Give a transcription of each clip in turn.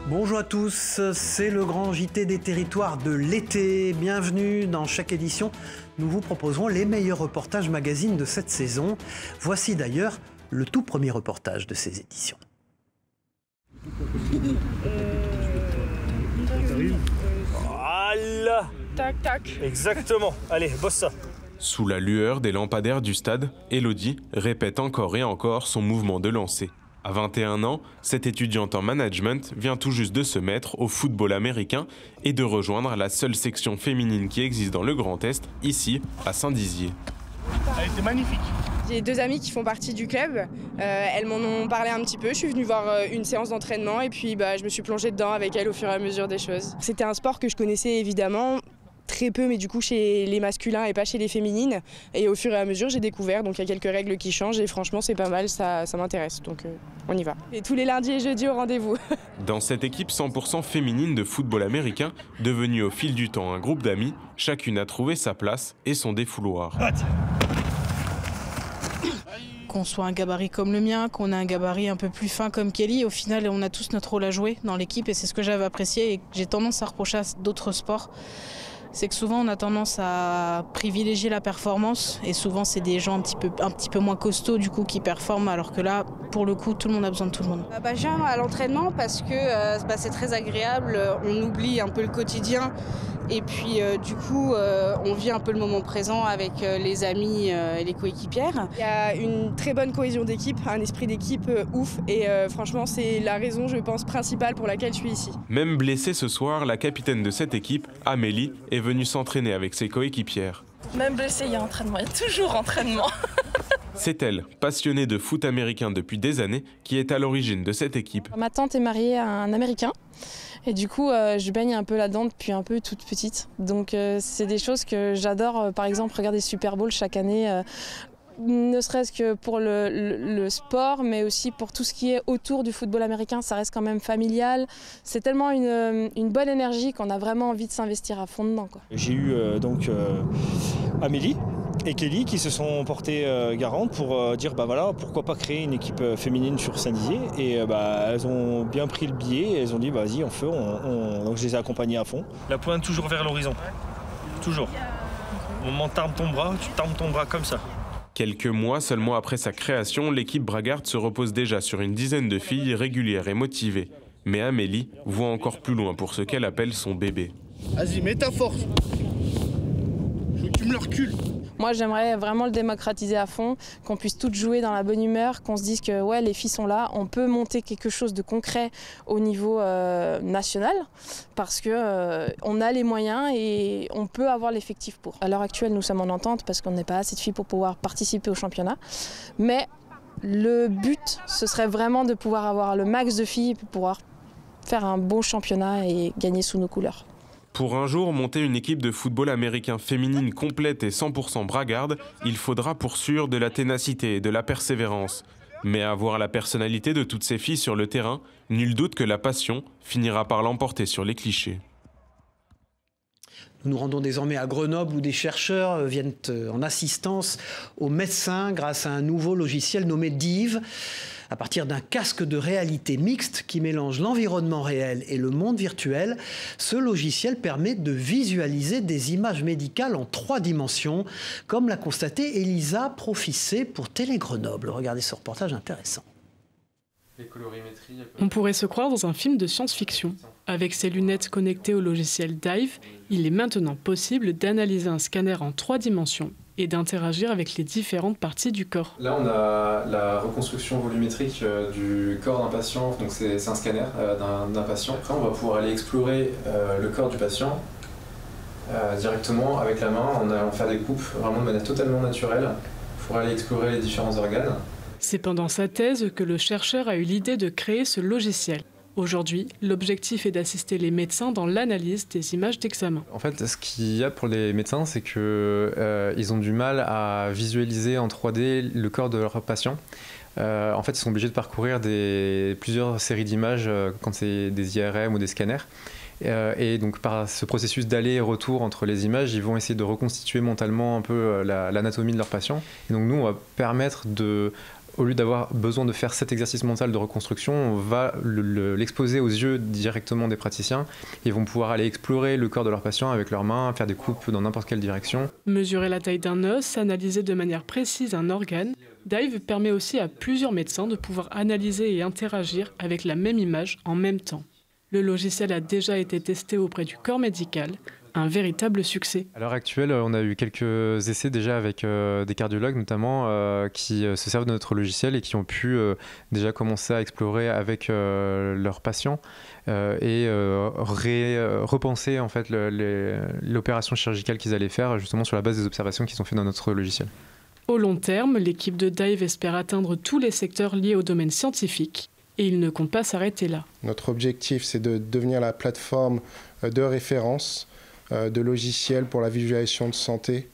Bonjour à tous, c'est le grand JT des territoires de l'été. Bienvenue dans chaque édition. Nous vous proposerons les meilleurs reportages magazines de cette saison. Voici d'ailleurs le tout premier reportage de ces éditions. Voilà. Tac, tac. Exactement. Allez, bosse ça. Sous la lueur des lampadaires du stade, Elodie répète encore et encore son mouvement de lancer. À 21 ans, cette étudiante en management vient tout juste de se mettre au football américain et de rejoindre la seule section féminine qui existe dans le Grand Est, ici, à Saint-Dizier. Elle était magnifique. J'ai deux amies qui font partie du club. Elles m'en ont parlé un petit peu. Je suis venue voir une séance d'entraînement et puis je me suis plongée dedans avec elles au fur et à mesure des choses. C'était un sport que je connaissais évidemment très peu, mais du coup chez les masculins et pas chez les féminines. Et au fur et à mesure, j'ai découvert. Donc il y a quelques règles qui changent et franchement, c'est pas mal, ça m'intéresse. Donc on y va. Et tous les lundis et jeudis au rendez-vous. Dans cette équipe 100% féminine de football américain, devenue au fil du temps un groupe d'amis, chacune a trouvé sa place et son défouloir. Qu'on soit un gabarit comme le mien, qu'on ait un gabarit un peu plus fin comme Kelly, au final on a tous notre rôle à jouer dans l'équipe et c'est ce que j'avais apprécié et que j'ai tendance à reprocher à d'autres sports. C'est que souvent on a tendance à privilégier la performance et souvent c'est des gens un petit peu moins costauds du coup qui performent alors que là pour le coup tout le monde a besoin de tout le monde. J'aime à l'entraînement parce que c'est très agréable, on oublie un peu le quotidien et puis du coup on vit un peu le moment présent avec les amis et les coéquipières. Il y a une très bonne cohésion d'équipe, un esprit d'équipe ouf et franchement c'est la raison je pense principale pour laquelle je suis ici. Même blessée ce soir, la capitaine de cette équipe, Amélie, est venue s'entraîner avec ses coéquipières. Même blessée, il y a entraînement, il y a toujours entraînement. C'est elle, passionnée de foot américain depuis des années, qui est à l'origine de cette équipe. Ma tante est mariée à un Américain et du coup je baigne un peu là-dedans depuis un peu toute petite. Donc c'est des choses que j'adore, par exemple regarder Super Bowl chaque année. Ne serait-ce que pour le sport, mais aussi pour tout ce qui est autour du football américain, ça reste quand même familial. C'est tellement une bonne énergie qu'on a vraiment envie de s'investir à fond dedans, quoi. J'ai eu Amélie et Kelly qui se sont portées garantes pour dire voilà, pourquoi pas créer une équipe féminine sur Saint-Dizier et elles ont bien pris le billet et elles ont dit vas-y on fait, donc je les ai accompagnées à fond. La pointe toujours vers l'horizon, toujours. Au moment où tu t'armes ton bras comme ça. Quelques mois seulement après sa création, l'équipe Bragard se repose déjà sur une dizaine de filles régulières et motivées. Mais Amélie voit encore plus loin pour ce qu'elle appelle son bébé. Vas-y, mets ta force. Je veux que tu me le recules. Moi j'aimerais vraiment le démocratiser à fond, qu'on puisse toutes jouer dans la bonne humeur, qu'on se dise que ouais, les filles sont là, on peut monter quelque chose de concret au niveau national parce que on a les moyens et on peut avoir l'effectif pour. À l'heure actuelle nous sommes en entente parce qu'on n'est pas assez de filles pour pouvoir participer au championnat, mais le but ce serait vraiment de pouvoir avoir le max de filles pour pouvoir faire un bon championnat et gagner sous nos couleurs. Pour un jour monter une équipe de football américain féminine complète et 100% bragarde, il faudra pour sûr de la ténacité et de la persévérance. Mais à voir la personnalité de toutes ces filles sur le terrain, nul doute que la passion finira par l'emporter sur les clichés. Nous nous rendons désormais à Grenoble où des chercheurs viennent en assistance aux médecins grâce à un nouveau logiciel nommé Dive. À partir d'un casque de réalité mixte qui mélange l'environnement réel et le monde virtuel, ce logiciel permet de visualiser des images médicales en 3 dimensions, comme l'a constaté Elisa Profissé pour Télé Grenoble. Regardez ce reportage intéressant. On pourrait se croire dans un film de science-fiction. Avec ses lunettes connectées au logiciel Dive, il est maintenant possible d'analyser un scanner en 3 dimensions et d'interagir avec les différentes parties du corps. Là, on a la reconstruction volumétrique du corps d'un patient, donc c'est un scanner d'un patient. Après, on va pouvoir aller explorer le corps du patient directement avec la main. On va faire des coupes vraiment de manière totalement naturelle pour aller explorer les différents organes. C'est pendant sa thèse que le chercheur a eu l'idée de créer ce logiciel. Aujourd'hui, l'objectif est d'assister les médecins dans l'analyse des images d'examen. En fait, ce qu'il y a pour les médecins, c'est qu'ils ont du mal à visualiser en 3D le corps de leurs patients. En fait, ils sont obligés de parcourir plusieurs séries d'images quand c'est des IRM ou des scanners. Et donc par ce processus d'aller et retour entre les images, ils vont essayer de reconstituer mentalement un peu l'anatomie de leurs patients. Et donc nous, on va permettre de au lieu d'avoir besoin de faire cet exercice mental de reconstruction, on va l'exposer aux yeux directement des praticiens. Ils vont pouvoir aller explorer le corps de leur patient avec leurs mains, faire des coupes dans n'importe quelle direction. Mesurer la taille d'un os, analyser de manière précise un organe, Dive permet aussi à plusieurs médecins de pouvoir analyser et interagir avec la même image en même temps. Le logiciel a déjà été testé auprès du corps médical, un véritable succès. À l'heure actuelle, on a eu quelques essais déjà avec des cardiologues notamment qui se servent de notre logiciel et qui ont pu déjà commencer à explorer avec leurs patients et repenser en fait l'opération chirurgicale qu'ils allaient faire justement sur la base des observations qu'ils ont fait dans notre logiciel. Au long terme, l'équipe de Dive espère atteindre tous les secteurs liés au domaine scientifique et il ne compte pas s'arrêter là. Notre objectif, c'est de devenir la plateforme de référence de logiciels pour la visualisation de santé,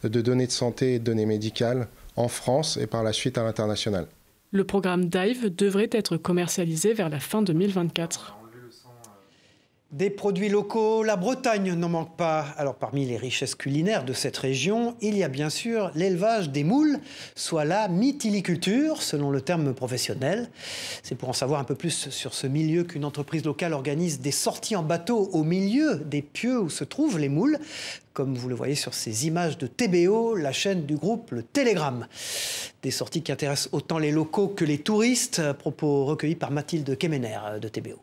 de données de santé et de données médicales en France et par la suite à l'international. Le programme Dive devrait être commercialisé vers la fin 2024. Des produits locaux, la Bretagne n'en manque pas. Alors parmi les richesses culinaires de cette région, il y a bien sûr l'élevage des moules, soit la mytiliculture, selon le terme professionnel. C'est pour en savoir un peu plus sur ce milieu qu'une entreprise locale organise des sorties en bateau au milieu des pieux où se trouvent les moules, comme vous le voyez sur ces images de TBO, la chaîne du groupe Le Télégramme. Des sorties qui intéressent autant les locaux que les touristes, propos recueillis par Mathilde Kemener de TBO.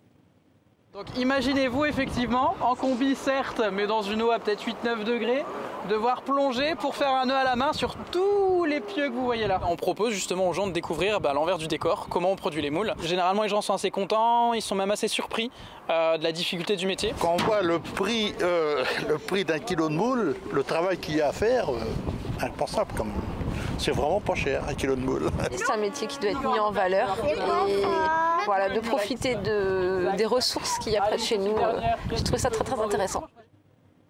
Donc imaginez-vous effectivement, en combi certes, mais dans une eau à peut-être 8-9 degrés, devoir plonger pour faire un nœud à la main sur tous les pieux que vous voyez là. On propose justement aux gens de découvrir l'envers du décor, comment on produit les moules. Généralement les gens sont assez contents, ils sont même assez surpris de la difficulté du métier. Quand on voit le prix d'un kilo de moule, le travail qu'il y a à faire, impensable quand même. C'est vraiment pas cher, un kilo de moule. C'est un métier qui doit être mis en valeur et voilà, de profiter des ressources qu'il y a près de chez nous. Je trouve ça très très intéressant.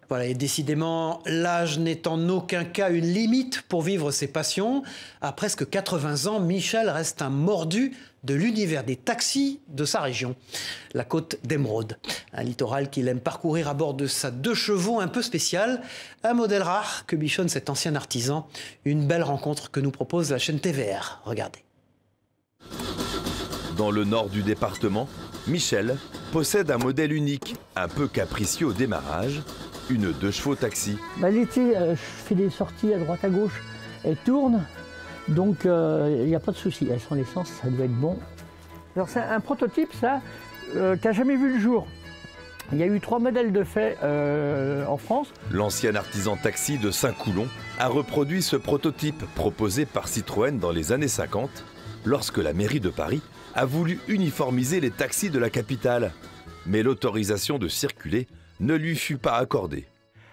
Voilà, et décidément, l'âge n'est en aucun cas une limite pour vivre ses passions. À presque 80 ans, Michel reste un mordu de l'univers des taxis de sa région, la côte d'Émeraude. Un littoral qu'il aime parcourir à bord de sa 2 chevaux un peu spéciale. Un modèle rare que bichonne cet ancien artisan. Une belle rencontre que nous propose la chaîne TVR. Regardez. Dans le nord du département, Michel possède un modèle unique, un peu capricieux au démarrage. Une 2 chevaux taxi. L'été, je fais des sorties à droite à gauche. Elles tournent, donc il n'y a pas de souci. Elles sont à l'essence, ça doit être bon. Alors c'est un prototype, ça, qui n'a jamais vu le jour. Il y a eu 3 modèles de fait en France. L'ancien artisan taxi de Saint-Coulon a reproduit ce prototype proposé par Citroën dans les années 50, lorsque la mairie de Paris a voulu uniformiser les taxis de la capitale. Mais l'autorisation de circuler ne lui fut pas accordée.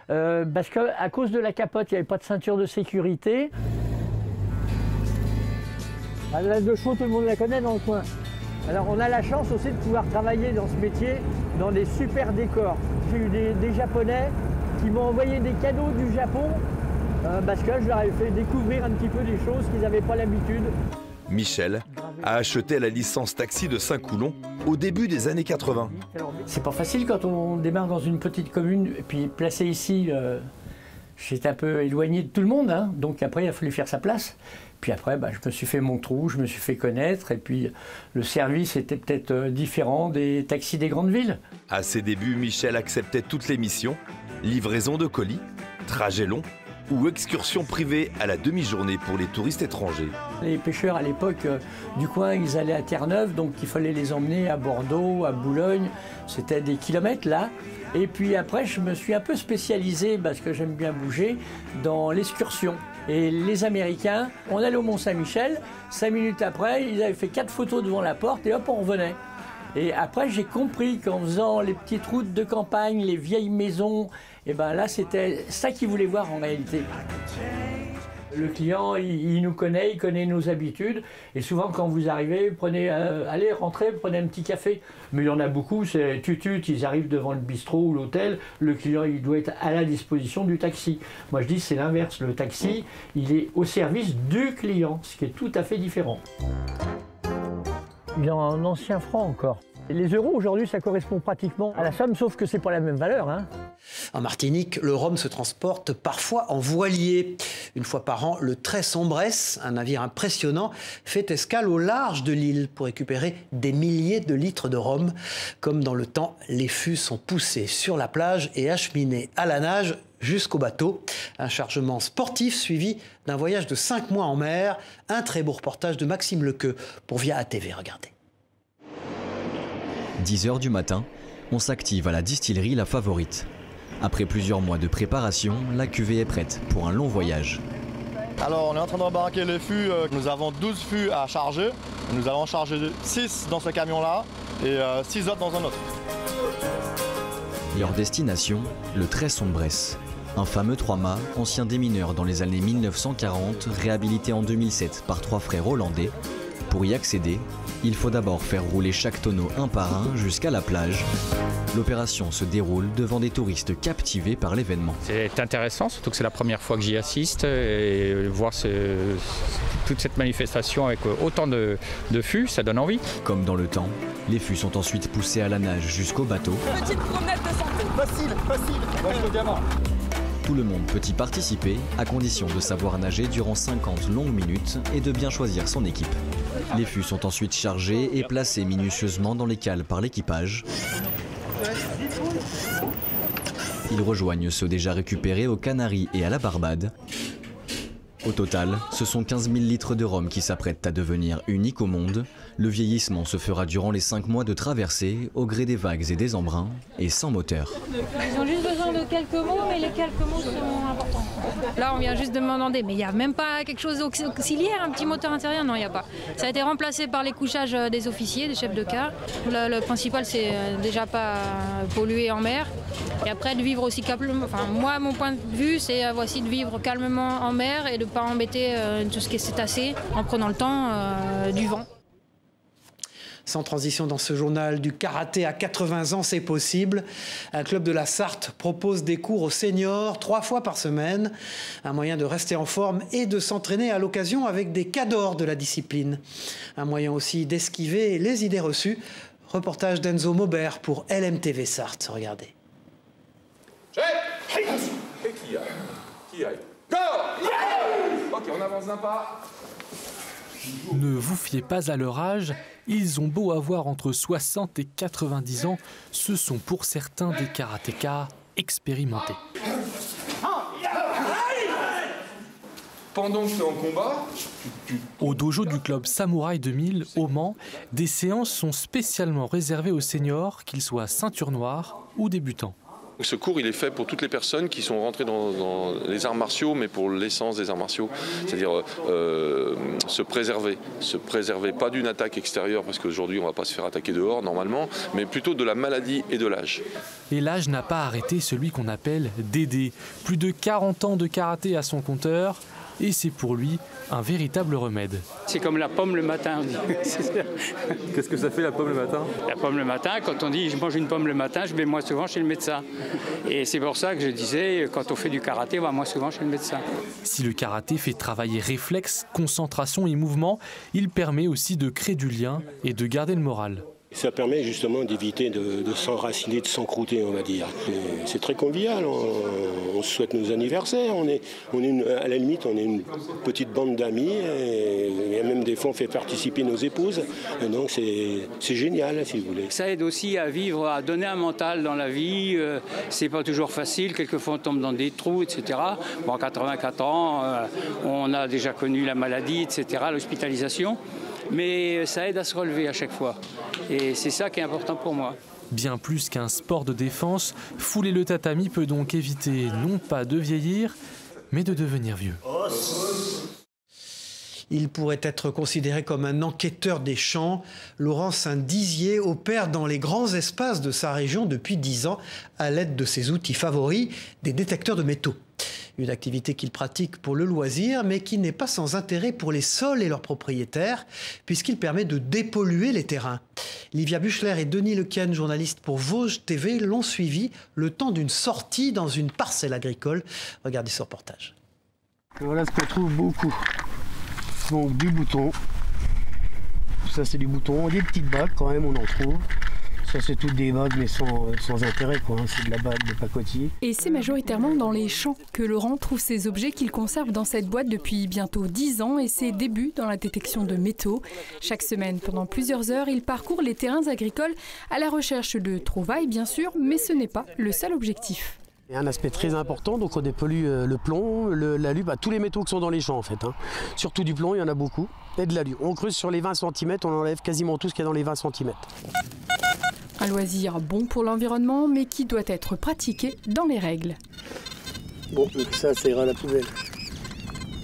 Parce qu'à cause de la capote, il n'y avait pas de ceinture de sécurité. La 2 chevaux, tout le monde la connaît dans le coin. Alors on a la chance aussi de pouvoir travailler dans ce métier dans des super décors. J'ai eu des Japonais qui m'ont envoyé des cadeaux du Japon parce que je leur ai fait découvrir un petit peu des choses qu'ils n'avaient pas l'habitude. Michel a acheté la licence taxi de Saint-Coulon au début des années 80. C'est pas facile quand on démarre dans une petite commune, et puis placé ici, j'étais un peu éloigné de tout le monde, hein, donc après il a fallu faire sa place. Puis après, je me suis fait mon trou, je me suis fait connaître, et puis le service était peut-être différent des taxis des grandes villes. À ses débuts, Michel acceptait toutes les missions, livraison de colis, trajets longs, ou excursions privées à la demi-journée pour les touristes étrangers. Les pêcheurs à l'époque du coin, ils allaient à Terre-Neuve, donc il fallait les emmener à Bordeaux, à Boulogne. C'était des kilomètres là. Et puis après, je me suis un peu spécialisé, parce que j'aime bien bouger, dans l'excursion. Et les Américains, on allait au Mont-Saint-Michel, 5 minutes après, ils avaient fait 4 photos devant la porte et hop, on revenait. Et après, j'ai compris qu'en faisant les petites routes de campagne, les vieilles maisons, et là, c'était ça qu'ils voulaient voir en réalité. Le client, il nous connaît, il connaît nos habitudes. Et souvent, quand vous arrivez, allez, rentrez, prenez un petit café. Mais il y en a beaucoup, c'est tutut, ils arrivent devant le bistrot ou l'hôtel. Le client, il doit être à la disposition du taxi. Moi, je dis, c'est l'inverse. Le taxi, il est au service du client, ce qui est tout à fait différent. Il est en ancien franc encore. Les euros aujourd'hui, ça correspond pratiquement à la somme, sauf que c'est pas la même valeur. Hein. En Martinique, le rhum se transporte parfois en voilier. Une fois par an, le Très Sombresse, un navire impressionnant, fait escale au large de l'île pour récupérer des milliers de litres de rhum. Comme dans le temps, les fûts sont poussés sur la plage et acheminés à la nage jusqu'au bateau. Un chargement sportif suivi d'un voyage de 5 mois en mer. Un très beau reportage de Maxime Lequeux pour Via ATV. Regardez. 10 h du matin, on s'active à la distillerie La Favorite. Après plusieurs mois de préparation, la cuvée est prête pour un long voyage. Alors on est en train d'embarquer les fûts, nous avons 12 fûts à charger. Nous allons charger 6 dans ce camion-là et 6 autres dans un autre. Leur destination, le Très Sombresse. Un fameux 3-mâts, ancien démineur dans les années 1940, réhabilité en 2007 par 3 frères hollandais. Pour y accéder, il faut d'abord faire rouler chaque tonneau un par un jusqu'à la plage. L'opération se déroule devant des touristes captivés par l'événement. C'est intéressant, surtout que c'est la première fois que j'y assiste et voir toute cette manifestation avec autant de fûts, ça donne envie. Comme dans le temps, les fûts sont ensuite poussés à la nage jusqu'au bateau. Petite promenade de santé. Facile. Tout le monde peut y participer, à condition de savoir nager durant 50 longues minutes et de bien choisir son équipe. Les fûts sont ensuite chargés et placés minutieusement dans les cales par l'équipage. Ils rejoignent ceux déjà récupérés aux Canaries et à la Barbade. Au total, ce sont 15 000 litres de rhum qui s'apprêtent à devenir uniques au monde. Le vieillissement se fera durant les 5 mois de traversée, au gré des vagues et des embruns, et sans moteur. Ils ont juste besoin de quelques mots, mais les quelques mots sont importants. Là, on vient juste de m'en demander, mais il n'y a même pas quelque chose d'auxiliaire, un petit moteur intérieur? Non, il n'y a pas. Ça a été remplacé par les couchages des officiers, des chefs de quart. Le principal, c'est déjà pas polluer en mer. Et après, de vivre aussi calmement. Enfin, moi, mon point de vue, c'est voici de vivre calmement en mer et de ne pas embêter tout ce qui est cétacé en prenant le temps du vent. Sans transition dans ce journal, du karaté à 80 ans, c'est possible. Un club de la Sarthe propose des cours aux seniors 3 fois par semaine. Un moyen de rester en forme et de s'entraîner à l'occasion avec des cadors de la discipline. Un moyen aussi d'esquiver les idées reçues. Reportage d'Enzo Maubert pour LMTV Sarthe. Regardez. Et qui aille Go! Ok, on avance d'un pas. Ne vous fiez pas à leur âge, ils ont beau avoir entre 60 et 90 ans, ce sont pour certains des karatékas expérimentés. Pendant que tu es en combat, Au dojo du club Samouraï 2000 au Mans, des séances sont spécialement réservées aux seniors, qu'ils soient ceinture noire ou débutants. Ce cours, il est fait pour toutes les personnes qui sont rentrées dans les arts martiaux, mais pour l'essence des arts martiaux, c'est-à-dire se préserver pas d'une attaque extérieure, parce qu'aujourd'hui on ne va pas se faire attaquer dehors normalement, mais plutôt de la maladie et de l'âge. Et l'âge n'a pas arrêté celui qu'on appelle Dédé. Plus de 40 ans de karaté à son compteur, et c'est pour lui un véritable remède. C'est comme la pomme le matin. Qu'est-ce que ça fait la pomme le matin? La pomme le matin, quand on dit je mange une pomme le matin, je vais moins souvent chez le médecin. Et c'est pour ça que je disais, quand on fait du karaté, on va moins souvent chez le médecin. Si le karaté fait travailler réflexe, concentration et mouvement, il permet aussi de créer du lien et de garder le moral. Ça permet justement d'éviter de s'enraciner, de s'encrouter, on va dire. C'est très convivial, on se souhaite nos anniversaires, à la limite on est une petite bande d'amis, et même des fois on fait participer nos épouses, et donc c'est génial si vous voulez. Ça aide aussi à vivre, à donner un mental dans la vie, c'est pas toujours facile, quelquefois on tombe dans des trous, etc. Bon, à 84 ans, on a déjà connu la maladie, etc., l'hospitalisation. Mais ça aide à se relever à chaque fois. Et c'est ça qui est important pour moi. Bien plus qu'un sport de défense, fouler le tatami peut donc éviter non pas de vieillir, mais de devenir vieux. Il pourrait être considéré comme un enquêteur des champs. Laurent Saint-Dizier opère dans les grands espaces de sa région depuis 10 ans à l'aide de ses outils favoris, des détecteurs de métaux. Une activité qu'il pratique pour le loisir, mais qui n'est pas sans intérêt pour les sols et leurs propriétaires, puisqu'il permet de dépolluer les terrains. Livia Buchler et Denis Lequien, journalistes pour Vosges TV, l'ont suivi le temps d'une sortie dans une parcelle agricole. Regardez ce reportage. Voilà ce qu'on trouve beaucoup. Donc du bouton. Ça c'est du bouton, des petites bagues quand même on en trouve. Ça c'est toutes des vagues mais sans intérêt quoi, hein. C'est de la bague de pacotille. Et c'est majoritairement dans les champs que Laurent trouve ces objets qu'il conserve dans cette boîte depuis bientôt 10 ans et ses débuts dans la détection de métaux. Chaque semaine, pendant plusieurs heures, il parcourt les terrains agricoles à la recherche de trouvailles bien sûr, mais ce n'est pas le seul objectif. Il y a un aspect très important, donc on dépollue le plomb, l'alu, tous les métaux qui sont dans les champs en fait. Hein. Surtout du plomb, il y en a beaucoup, et de l'alu. On creuse sur les 20 cm, on enlève quasiment tout ce qu'il y a dans les 20 cm. Un loisir bon pour l'environnement, mais qui doit être pratiqué dans les règles. Bon, donc ça ira à la poubelle.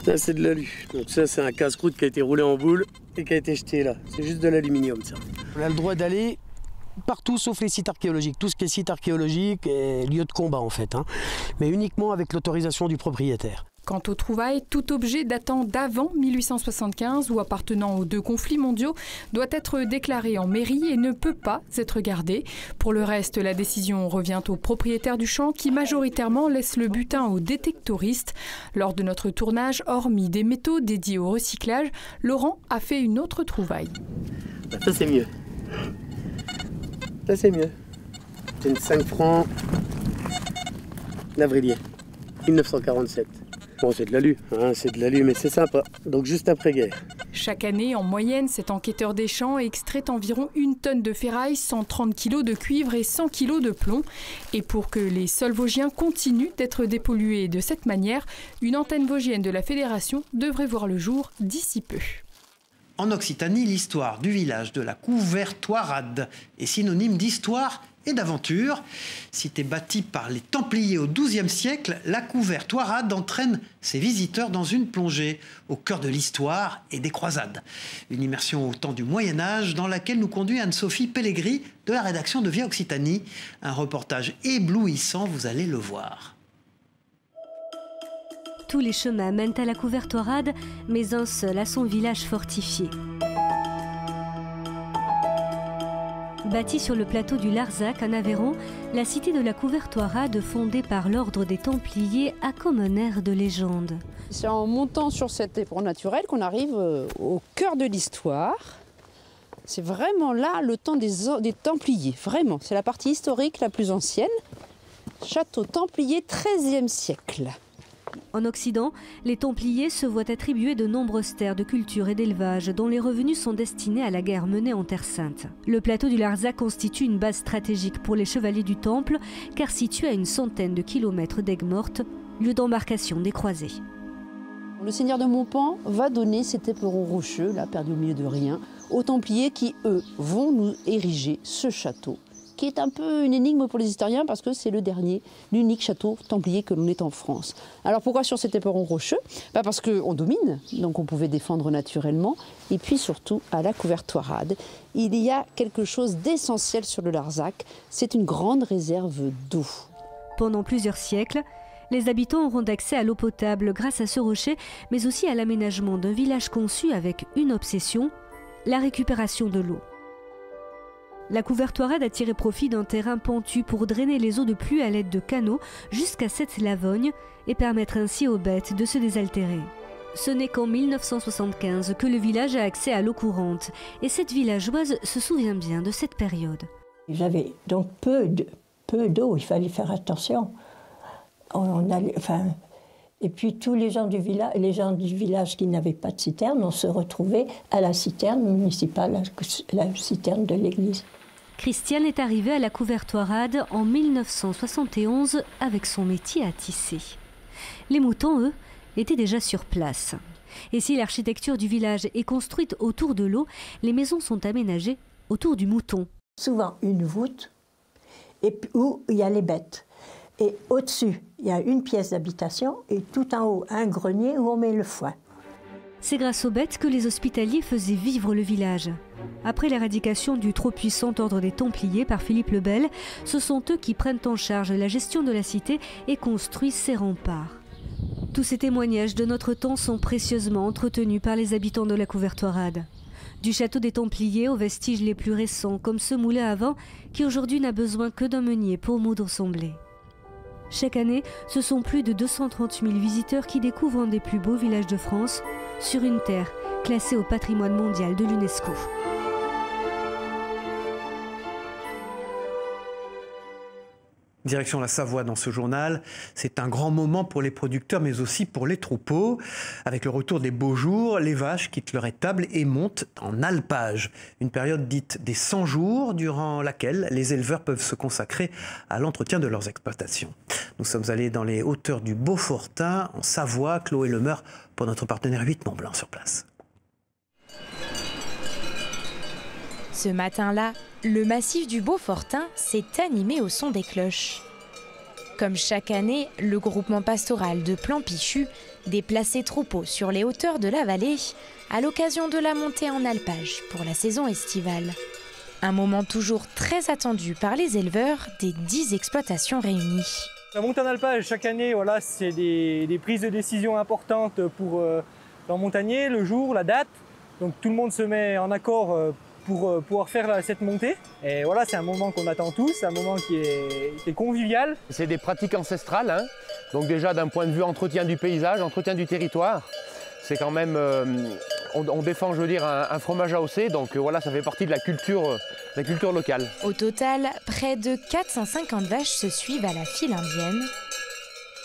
Ça c'est de l'alu. Donc ça c'est un casse-croûte qui a été roulé en boule et qui a été jeté là. C'est juste de l'aluminium ça. On a le droit d'aller partout sauf les sites archéologiques. Tout ce qui est site archéologique est lieu de combat en fait, hein. Mais uniquement avec l'autorisation du propriétaire. Quant aux trouvailles, tout objet datant d'avant 1875 ou appartenant aux 2 conflits mondiaux doit être déclaré en mairie et ne peut pas être gardé. Pour le reste, la décision revient au propriétaire du champ qui majoritairement laisse le butin aux détectoristes. Lors de notre tournage, hormis des métaux dédiés au recyclage, Laurent a fait une autre trouvaille. Ça c'est mieux. Ça c'est mieux. C'est une 5 francs Lavrillier, 1947. Bon, c'est de l'alu, hein, c'est de l'alu, mais c'est sympa. Donc juste après-guerre. Chaque année, en moyenne, cet enquêteur des champs extrait environ 1 tonne de ferraille, 130 kg de cuivre et 100 kg de plomb. Et pour que les sols vosgiens continuent d'être dépollués de cette manière, une antenne vosgienne de la Fédération devrait voir le jour d'ici peu. En Occitanie, l'histoire du village de la Couvertoirade est synonyme d'histoire et d'aventure. Cité bâtie par les Templiers au XIIe siècle, la Couvertoirade entraîne ses visiteurs dans une plongée au cœur de l'histoire et des croisades. Une immersion au temps du Moyen-Âge dans laquelle nous conduit Anne-Sophie Pellegrini de la rédaction de Via Occitanie. Un reportage éblouissant, vous allez le voir. Tous les chemins mènent à la Couvertoirade, mais un seul à son village fortifié. Bâtie sur le plateau du Larzac, en Aveyron, la cité de la Couvertoirade, fondée par l'ordre des Templiers, a comme un air de légende. C'est en montant sur cet éperon naturel qu'on arrive au cœur de l'histoire. C'est vraiment là le temps des Templiers, vraiment. C'est la partie historique la plus ancienne. Château Templier, XIIIe siècle. En Occident, les Templiers se voient attribuer de nombreuses terres de culture et d'élevage dont les revenus sont destinés à la guerre menée en Terre Sainte. Le plateau du Larzac constitue une base stratégique pour les chevaliers du Temple, car situé à une centaine de kilomètres d'Aigues-Mortes, lieu d'embarcation des croisés. Le seigneur de Montpan va donner cet éperon rocheux, là perdu au milieu de rien, aux Templiers qui, eux, vont nous ériger ce château, qui est un peu une énigme pour les historiens parce que c'est le dernier, l'unique château templier que l'on ait en France. Alors pourquoi sur cet éperon rocheux? Parce qu'on domine, donc on pouvait défendre naturellement, et puis surtout à la Couvertoirade. Il y a quelque chose d'essentiel sur le Larzac, c'est une grande réserve d'eau. Pendant plusieurs siècles, les habitants auront accès à l'eau potable grâce à ce rocher, mais aussi à l'aménagement d'un village conçu avec une obsession, la récupération de l'eau. La Couvertoirade a tiré profit d'un terrain pentu pour drainer les eaux de pluie à l'aide de canaux jusqu'à cette Lavogne et permettre ainsi aux bêtes de se désaltérer. Ce n'est qu'en 1975 que le village a accès à l'eau courante et cette villageoise se souvient bien de cette période. Ils avaient donc peu d'eau, il fallait faire attention. Et puis tous les gens du village qui n'avaient pas de citerne, on se retrouvait à la citerne municipale, la citerne de l'église. Christiane est arrivée à la Couvertoirade en 1971 avec son métier à tisser. Les moutons, eux, étaient déjà sur place. Et si l'architecture du village est construite autour de l'eau, les maisons sont aménagées autour du mouton. Souvent une voûte où il y a les bêtes. Et au-dessus, il y a une pièce d'habitation et tout en haut, un grenier où on met le foin. C'est grâce aux bêtes que les hospitaliers faisaient vivre le village. Après l'éradication du trop puissant ordre des Templiers par Philippe le Bel, ce sont eux qui prennent en charge la gestion de la cité et construisent ses remparts. Tous ces témoignages de notre temps sont précieusement entretenus par les habitants de la Couvertoirade. Du château des Templiers aux vestiges les plus récents, comme ce moulin à vent qui aujourd'hui n'a besoin que d'un meunier pour moudre son blé. Chaque année, ce sont plus de 230 000 visiteurs qui découvrent un des plus beaux villages de France sur une terre classée au patrimoine mondial de l'UNESCO. Direction la Savoie dans ce journal, c'est un grand moment pour les producteurs mais aussi pour les troupeaux. Avec le retour des beaux jours, les vaches quittent leur étable et montent en alpage. Une période dite des 100 jours durant laquelle les éleveurs peuvent se consacrer à l'entretien de leurs exploitations. Nous sommes allés dans les hauteurs du Beaufortain en Savoie, Chloé Lemeur pour notre partenaire 8 Mont-Blanc sur place. Ce matin-là, le massif du Beaufortain s'est animé au son des cloches. Comme chaque année, le groupement pastoral de Plan-Pichu déplace ses troupeaux sur les hauteurs de la vallée à l'occasion de la montée en alpage pour la saison estivale. Un moment toujours très attendu par les éleveurs des 10 exploitations réunies. La montée en alpage, chaque année, voilà, c'est des prises de décision importantes pour les montagners, le jour, la date. Donc tout le monde se met en accord pour pouvoir faire cette montée. Et voilà, c'est un moment qu'on attend tous, un moment qui est convivial. C'est des pratiques ancestrales, hein. Donc déjà d'un point de vue entretien du paysage, entretien du territoire, c'est quand même, on défend, je veux dire, un fromage AOC, donc voilà, ça fait partie de la culture locale. Au total, près de 450 vaches se suivent à la file indienne.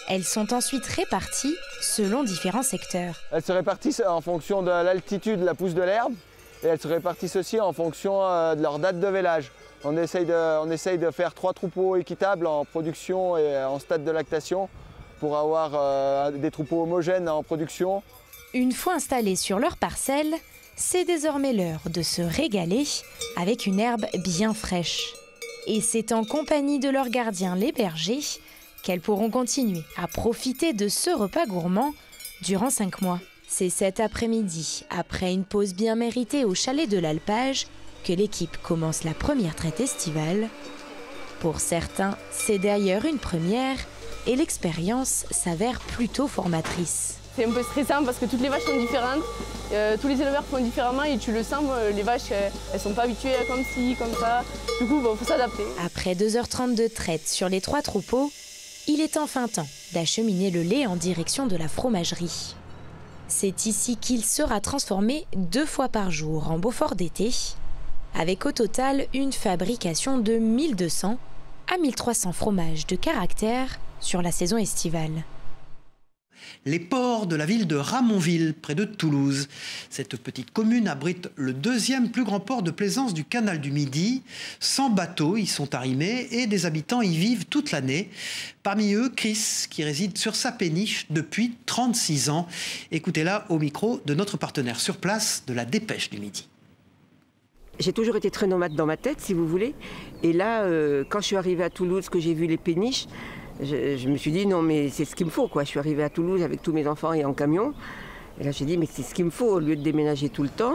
Elles sont ensuite réparties selon différents secteurs. Elles se répartissent en fonction de l'altitude, la pousse de l'herbe, et elles se répartissent aussi en fonction de leur date de vélage. On essaye de faire 3 troupeaux équitables en production et en stade de lactation pour avoir des troupeaux homogènes en production. Une fois installés sur leur parcelle, c'est désormais l'heure de se régaler avec une herbe bien fraîche. Et c'est en compagnie de leurs gardiens, les bergers, qu'elles pourront continuer à profiter de ce repas gourmand durant 5 mois. C'est cet après-midi, après une pause bien méritée au chalet de l'Alpage, que l'équipe commence la première traite estivale. Pour certains, c'est d'ailleurs une première et l'expérience s'avère plutôt formatrice. C'est un peu stressant parce que toutes les vaches sont différentes, tous les éleveurs font différemment et tu le sens, les vaches elles sont pas habituées à comme ci, comme ça, du coup il faut s'adapter. Après 2h30 de traite sur les 3 troupeaux, il est enfin temps d'acheminer le lait en direction de la fromagerie. C'est ici qu'il sera transformé 2 fois par jour en Beaufort d'été, avec au total une fabrication de 1200 à 1300 fromages de caractère sur la saison estivale. Les ports de la ville de Ramonville, près de Toulouse. Cette petite commune abrite le 2e plus grand port de plaisance du canal du Midi. 100 bateaux y sont arrimés et des habitants y vivent toute l'année. Parmi eux, Chris, qui réside sur sa péniche depuis 36 ans. Écoutez-la au micro de notre partenaire sur place de la Dépêche du Midi. J'ai toujours été très nomade dans ma tête, si vous voulez. Et là, quand je suis arrivée à Toulouse, que j'ai vu les péniches, je me suis dit non mais c'est ce qu'il me faut quoi. Je suis arrivée à Toulouse avec tous mes enfants et en camion. Et là j'ai dit mais c'est ce qu'il me faut au lieu de déménager tout le temps.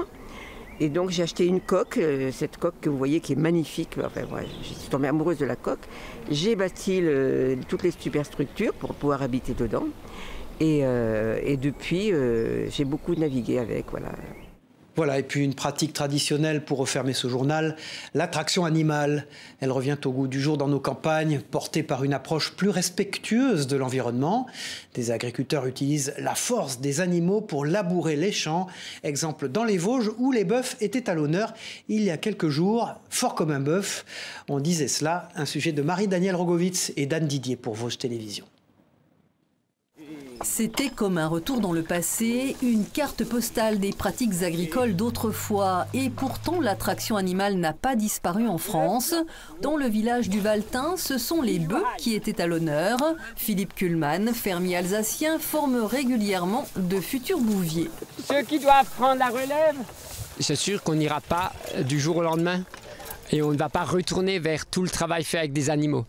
Et donc j'ai acheté une coque, cette coque que vous voyez qui est magnifique. Enfin, ouais, je suis tombée amoureuse de la coque. J'ai bâti toutes les superstructures pour pouvoir habiter dedans. Et depuis j'ai beaucoup navigué avec, voilà. Voilà, et puis une pratique traditionnelle pour refermer ce journal, l'attraction animale. Elle revient au goût du jour dans nos campagnes, portée par une approche plus respectueuse de l'environnement. Des agriculteurs utilisent la force des animaux pour labourer les champs. Exemple dans les Vosges où les bœufs étaient à l'honneur il y a quelques jours. Fort comme un bœuf, on disait cela, un sujet de Marie-Danielle Rogovitz et d'Anne Didier pour Vosges Télévisions. C'était comme un retour dans le passé, une carte postale des pratiques agricoles d'autrefois. Et pourtant, l'attraction animale n'a pas disparu en France. Dans le village du Valtin, ce sont les bœufs qui étaient à l'honneur. Philippe Kuhlmann, fermier alsacien, forme régulièrement de futurs bouviers. Ceux qui doivent prendre la relève, c'est sûr qu'on n'ira pas du jour au lendemain et on ne va pas retourner vers tout le travail fait avec des animaux.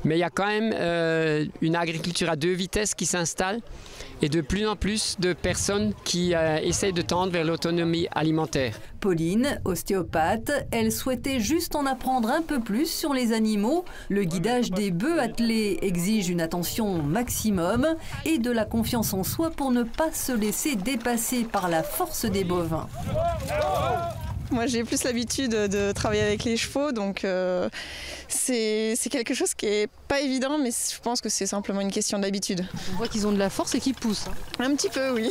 Mais il y a quand même une agriculture à 2 vitesses qui s'installe et de plus en plus de personnes qui essayent de tendre vers l'autonomie alimentaire. Pauline, ostéopathe, elle souhaitait juste en apprendre un peu plus sur les animaux. Le guidage des bœufs attelés exige une attention maximum et de la confiance en soi pour ne pas se laisser dépasser par la force des bovins. Moi, j'ai plus l'habitude de travailler avec les chevaux, donc c'est quelque chose qui est pas évident, mais je pense que c'est simplement une question d'habitude. On voit qu'ils ont de la force et qu'ils poussent. Un petit peu, oui.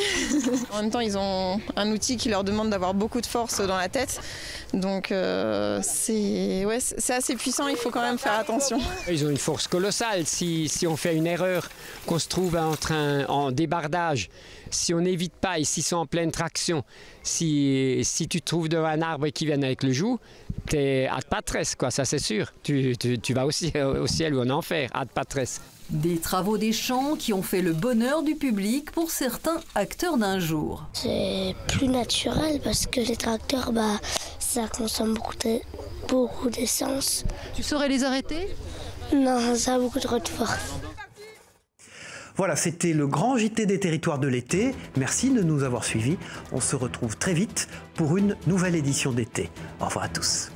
En même temps, ils ont un outil qui leur demande d'avoir beaucoup de force dans la tête, donc c'est assez puissant, il faut quand même faire attention. Ils ont une force colossale. Si on fait une erreur, qu'on se trouve en débardage, si on n'évite pas et s'ils sont en pleine traction, si tu te trouves devant un arbre et qu'ils viennent avec le joug, t'es ad patres, quoi, ça c'est sûr. Tu vas aussi au ciel ou en enfer, ad patres. Des travaux des champs qui ont fait le bonheur du public pour certains acteurs d'un jour. C'est plus naturel parce que les tracteurs, ça consomme beaucoup d'essence. Tu saurais les arrêter? Non, ça a beaucoup trop de force. Voilà, c'était le grand JT des territoires de l'été. Merci de nous avoir suivis. On se retrouve très vite pour une nouvelle édition d'été. Au revoir à tous.